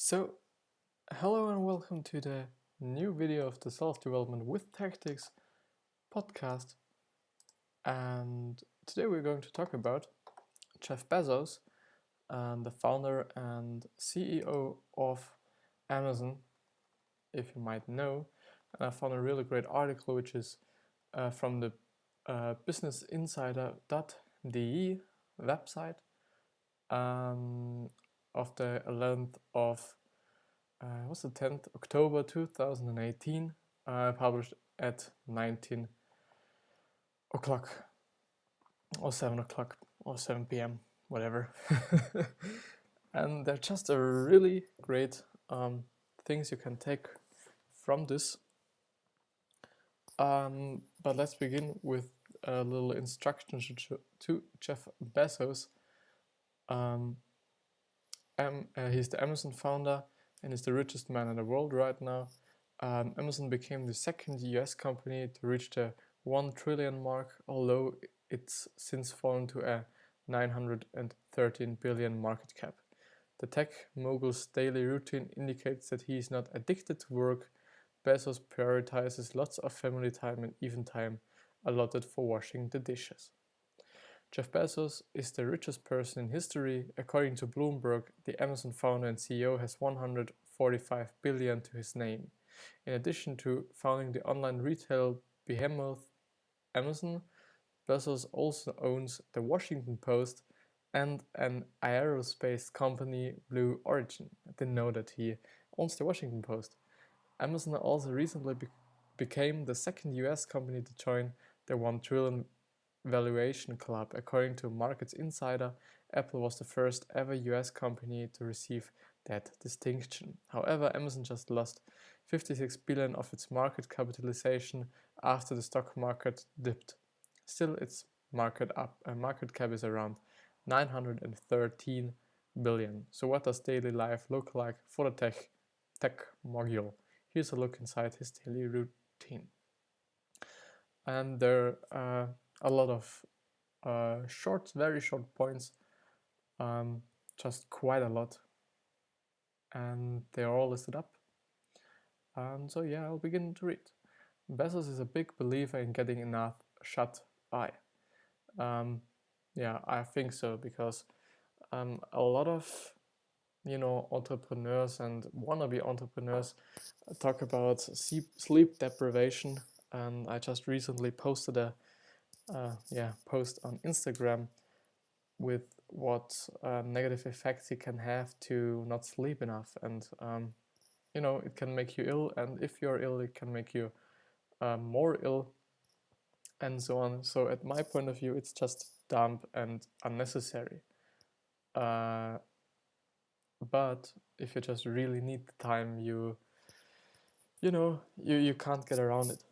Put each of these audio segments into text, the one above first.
So, hello and welcome to the new video of the Self-Development with Tactics podcast. And today we're going to talk about Jeff Bezos, the founder and CEO of Amazon, if you might know. And I found a really great article which is from the businessinsider.de website of the 11th of was the 10th October 2018, published at 19 o'clock or 7 o'clock or 7 p.m. whatever. And they're just a really great things you can take from this. But let's begin with a little instruction to Jeff Bezos. He's the Amazon founder and is the richest man in the world right now. Amazon became the second US company to reach the 1 trillion mark, although it's since fallen to a 913 billion market cap. The tech mogul's daily routine indicates that he is not addicted to work. Bezos prioritizes lots of family time and even time allotted for washing the dishes. Jeff Bezos is the richest person in history. According to Bloomberg, the Amazon founder and CEO has 145 billion to his name. In addition to founding the online retail behemoth Amazon, Bezos also owns the Washington Post and an aerospace company, Blue Origin. I didn't know that he owns the Washington Post. Amazon also recently became the second US company to join the 1 trillion valuation club. According to Markets Insider, Apple was the first ever US company to receive that distinction. However, Amazon just lost 56 billion of its market capitalization after the stock market dipped. Still, its market cap is around 913 billion. So what does daily life look like for the tech mogul? Here's a look inside his daily routine. And there are a lot of very short points, just quite a lot, and they are all listed up. So yeah, I'll begin to read. Bezos is a big believer in getting enough shut-eye. Yeah, I think so, because a lot of entrepreneurs and wannabe entrepreneurs talk about sleep deprivation, and I just recently posted a post on Instagram with what negative effects it can have to not sleep enough, and it can make you ill, and if you're ill it can make you more ill, and so on. So at my point of view, it's just dumb and unnecessary. But if you just really need the time, you can't get around it.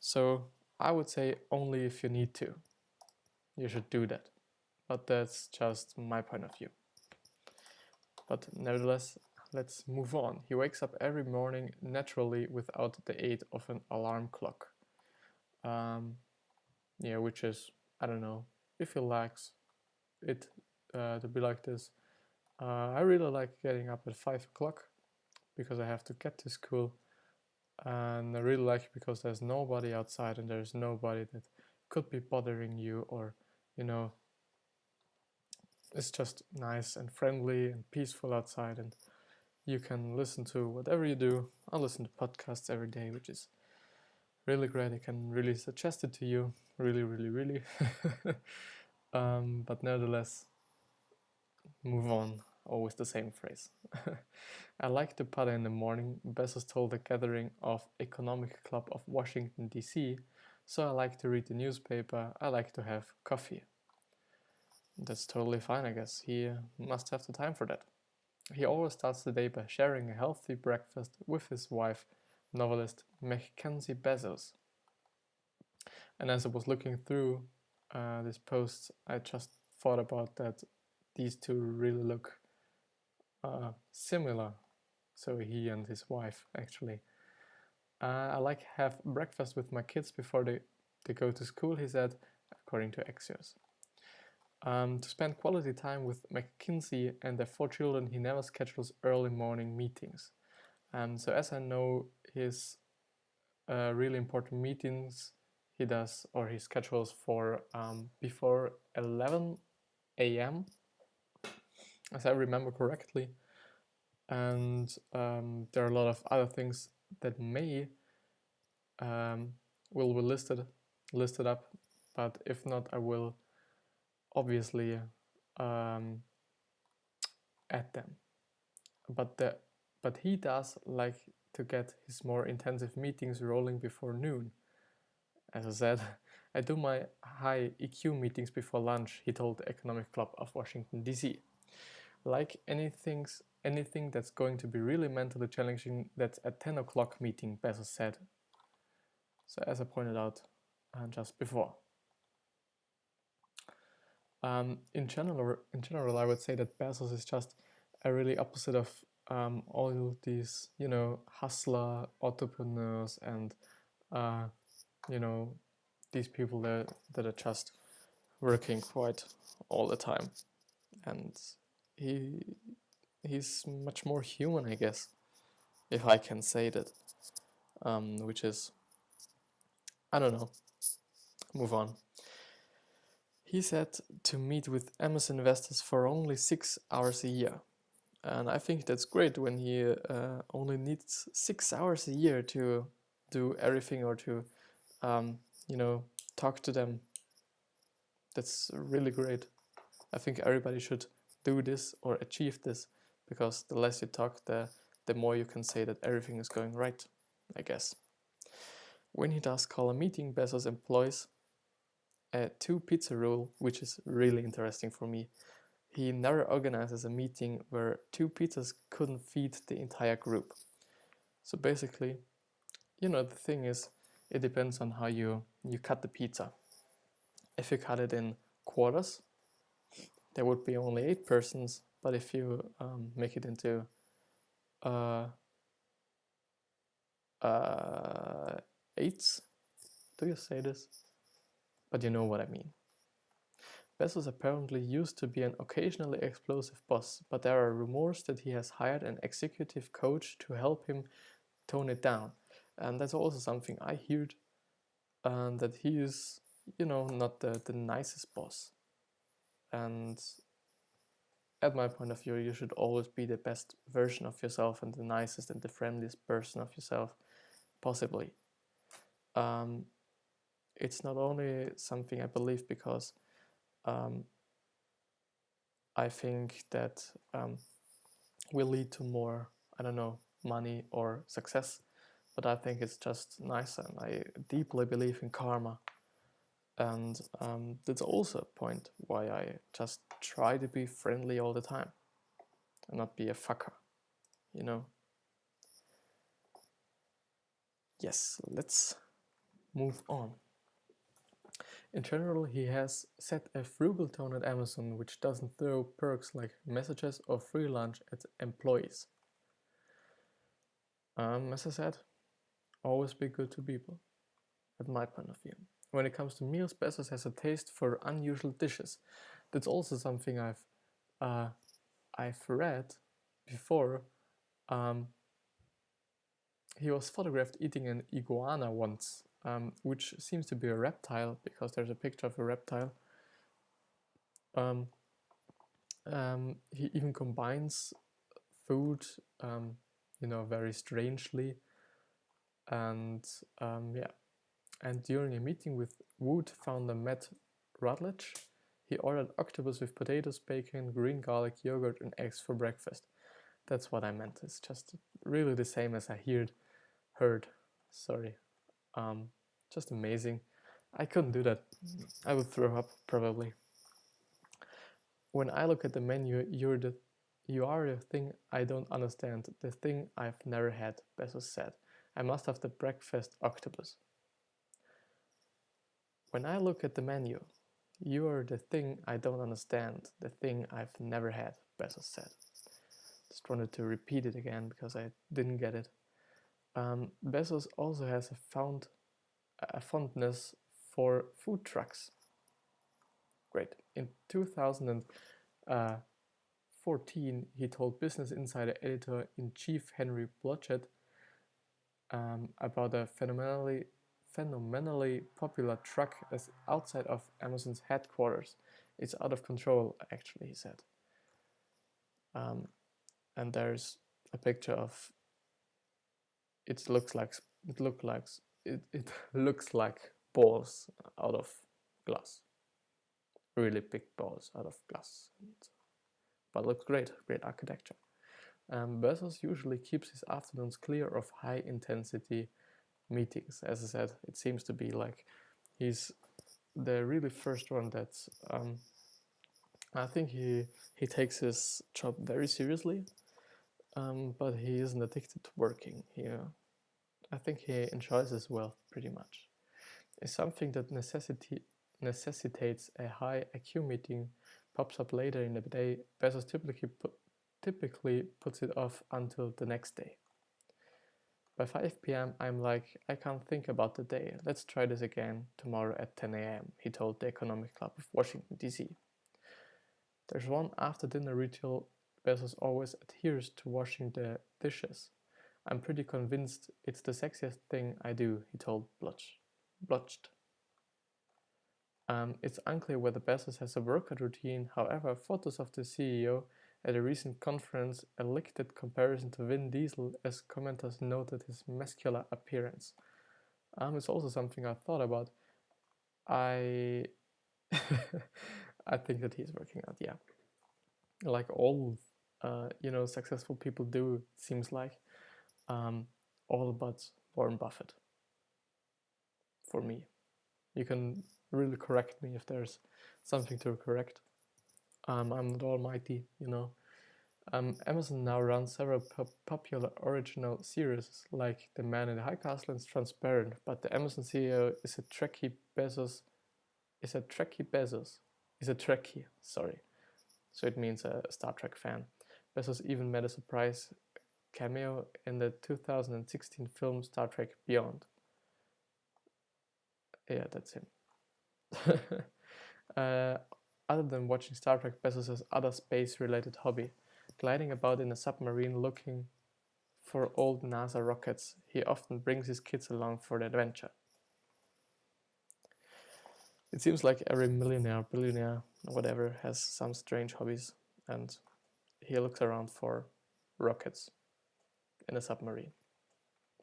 So I would say only if you need to, you should do that. But that's just my point of view. But nevertheless, let's move on. He wakes up every morning naturally without the aid of an alarm clock. Which is, I don't know, if he likes it to be like this. I really like getting up at 5 o'clock because I have to get to school. And I really like it because there's nobody outside and there's nobody that could be bothering you, or it's just nice and friendly and peaceful outside, and you can listen to whatever you do. I listen to podcasts every day, which is really great. I can really suggest it to you, really. But nevertheless, move on. Always the same phrase. I like to party in the morning, Bezos told a gathering of Economic Club of Washington, D.C., so I like to read the newspaper, I like to have coffee. That's totally fine, I guess. He must have the time for that. He always starts the day by sharing a healthy breakfast with his wife, novelist Mackenzie Bezos. And as I was looking through this post, I just thought about that these two really look similar. So he and his wife, actually. I like have breakfast with my kids before they go to school, he said, according to Axios. To spend quality time with McKinsey and their 4 children, he never schedules early morning meetings. So as I know his really important meetings he does or he schedules for before 11 a.m. as I remember correctly, and there are a lot of other things that may will be listed up, but if not, I will obviously add them. But he does like to get his more intensive meetings rolling before noon. As I said, I do my high EQ meetings before lunch, he told the Economic Club of Washington, D.C. Like anything that's going to be really mentally challenging, that's a 10 o'clock meeting, Bezos said. So as I pointed out just before. In general, I would say that Bezos is just a really opposite of all these, hustler entrepreneurs and, these people that are just working quite all the time. And he's much more human, I guess, if I can say that, which is, I don't know, move on. He said to meet with Amazon investors for only 6 hours a year. And I think that's great when he only needs 6 hours a year to do everything or to, talk to them. That's really great. I think everybody should do this or achieve this, because the less you talk, the more you can say that everything is going right, I guess. When he does call a meeting, Bezos employs a 2-pizza rule, which is really interesting for me. He never organizes a meeting where 2 pizzas couldn't feed the entire group. So basically, the thing is, it depends on how you cut the pizza. If you cut it in quarters, there would be only 8 persons, but if you make it into eighths, do you say this? But you know what I mean. Bezos apparently used to be an occasionally explosive boss, but there are rumors that he has hired an executive coach to help him tone it down. And that's also something I heard, that he is, not the nicest boss. And at my point of view, you should always be the best version of yourself and the nicest and the friendliest person of yourself, possibly. It's not only something I believe because I think that will lead to more, money or success, but I think it's just nicer, and I deeply believe in karma. And that's also a point why I just try to be friendly all the time and not be a fucker, Yes, let's move on. In general, he has set a frugal tone at Amazon, which doesn't throw perks like messages or free lunch at employees. As I said, always be good to people, at my point of view. When it comes to meals, Bezos has a taste for unusual dishes. That's also something I've read before. He was photographed eating an iguana once, which seems to be a reptile because there's a picture of a reptile. He even combines food, very strangely. And And during a meeting with Wood founder Matt Rutledge, he ordered octopus with potatoes, bacon, green garlic, yogurt, and eggs for breakfast. That's what I meant. It's just really the same as I heard. Sorry. Just amazing. I couldn't do that. I would throw up probably. When I look at the menu, you are the thing I don't understand, the thing I've never had, Bezos said. I must have the breakfast octopus. When I look at the menu, you are the thing I don't understand, the thing I've never had, Bezos said. Just wanted to repeat it again because I didn't get it. Bezos also has a fondness for food trucks. Great. In 2014, he told Business Insider editor-in-chief Henry Blodgett about a phenomenally popular truck that's outside of Amazon's headquarters. It's out of control, actually, he said. And there's a picture of it looks like balls out of glass, really big balls out of glass, but looks great architecture. Bezos usually keeps his afternoons clear of high intensity meetings. As I said, it seems to be like he's the really first one that's I think he takes his job very seriously, but he isn't addicted to working. I think he enjoys his wealth pretty much. If something that necessitates a high IQ meeting pops up later in the day, Bezos typically puts it off until the next day. By 5 p.m. I'm like, I can't think about the day. Let's try this again tomorrow at 10 a.m., he told the Economic Club of Washington, D.C. There's one after-dinner ritual Bezos always adheres to: washing the dishes. I'm pretty convinced it's the sexiest thing I do, he told Blodgett. It's unclear whether Bezos has a workout routine. However, photos of the CEO at a recent conference elicited comparison to Vin Diesel as commenters noted his muscular appearance. It's also something I thought about. I I think that he's working out, yeah. Like all successful people do, it seems like. All but Warren Buffett. For me. You can really correct me if there's something to correct. I'm not almighty, Amazon now runs several popular original series like The Man in the High Castle and Transparent, but the Amazon CEO is a Trekkie, sorry. So it means a Star Trek fan. Bezos even made a surprise cameo in the 2016 film Star Trek Beyond. Yeah, that's him. Other than watching Star Trek, Bezos has other space-related hobby. Gliding about in a submarine looking for old NASA rockets. He often brings his kids along for the adventure. It seems like every millionaire, billionaire, or whatever has some strange hobbies, and he looks around for rockets in a submarine.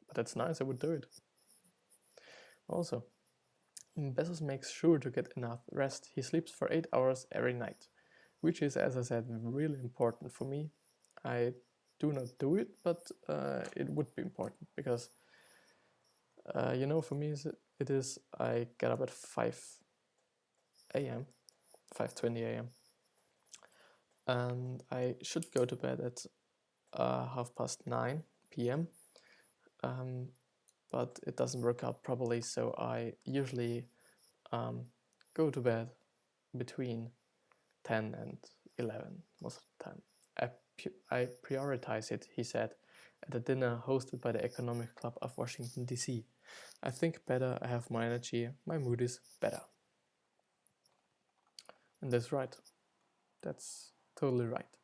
But that's nice, I would do it. Also, Bezos makes sure to get enough rest. He sleeps for 8 hours every night, which is, as I said, really important for me. I do not do it, but it would be important because, for me it is, I get up at 5 a.m., 5:20 a.m. and I should go to bed at 9:30 p.m. But it doesn't work out properly, so I usually go to bed between 10 and 11 most of the time. I prioritize it, he said, at a dinner hosted by the Economic Club of Washington, D.C. I think better, I have more energy, my mood is better. And that's right. That's totally right.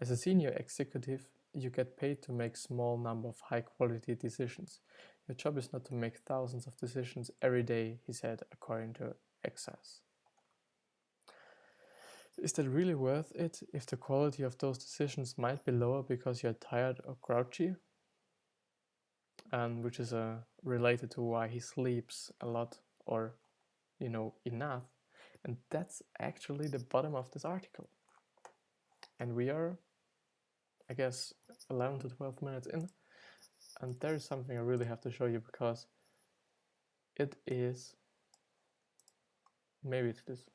As a senior executive, you get paid to make small number of high-quality decisions. Your job is not to make thousands of decisions every day, he said, according to Access. Is that really worth it if the quality of those decisions might be lower because you're tired or grouchy? And which is related to why he sleeps a lot or, enough. And that's actually the bottom of this article. And we are, I guess, 11 to 12 minutes in. And there is something I really have to show you because it is, maybe it's this.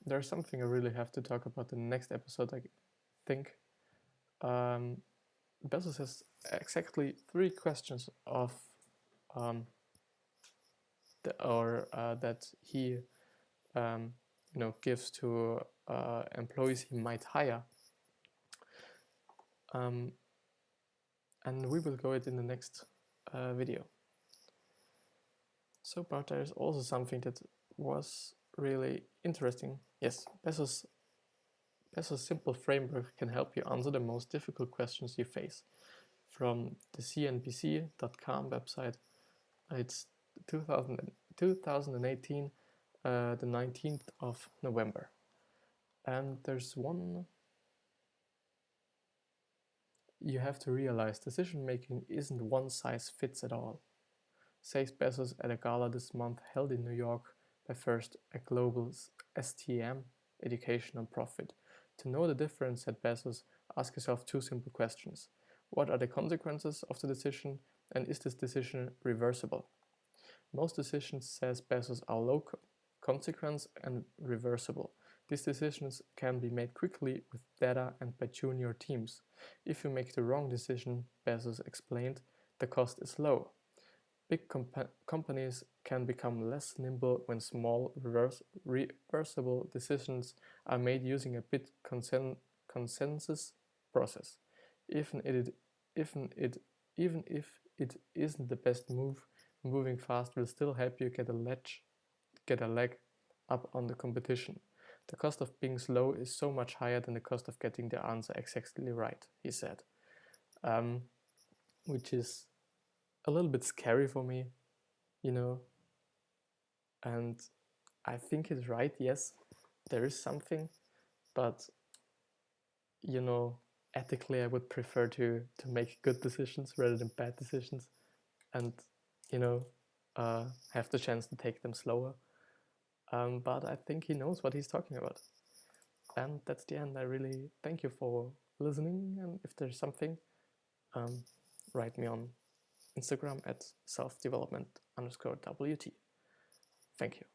There's something I really have to talk about in the next episode, I think. Bezos has exactly 3 questions of that he gives to employees he might hire. And we will go it in the next video. but there's also something that was really interesting. Yes, Bezos' simple framework can help you answer the most difficult questions you face. From the CNBC.com website, it's 2018, the 19th of November. And there's one. You have to realize decision making isn't one size fits at all, says Bezos at a gala this month held in New York by First, a global STEM, education and profit. To know the difference, said Bezos, ask yourself two simple questions. What are the consequences of the decision, and is this decision reversible? Most decisions, says Bezos, are low consequence and reversible. These decisions can be made quickly with data and by junior teams. If you make the wrong decision, Bezos explained, the cost is low. Big companies can become less nimble when small reversible decisions are made using a bit consensus process. Even if it isn't the best move, moving fast will still help you get a leg up on the competition. The cost of being slow is so much higher than the cost of getting the answer exactly right, he said. Which is a little bit scary for me, you know. And I think he's right, yes, there is something, but, you know, ethically I would prefer to make good decisions rather than bad decisions and, you know, have the chance to take them slower. But I think he knows what he's talking about. And that's the end. I really thank you for listening. And if there's something, write me on Instagram at selfdevelopment_WT. Thank you.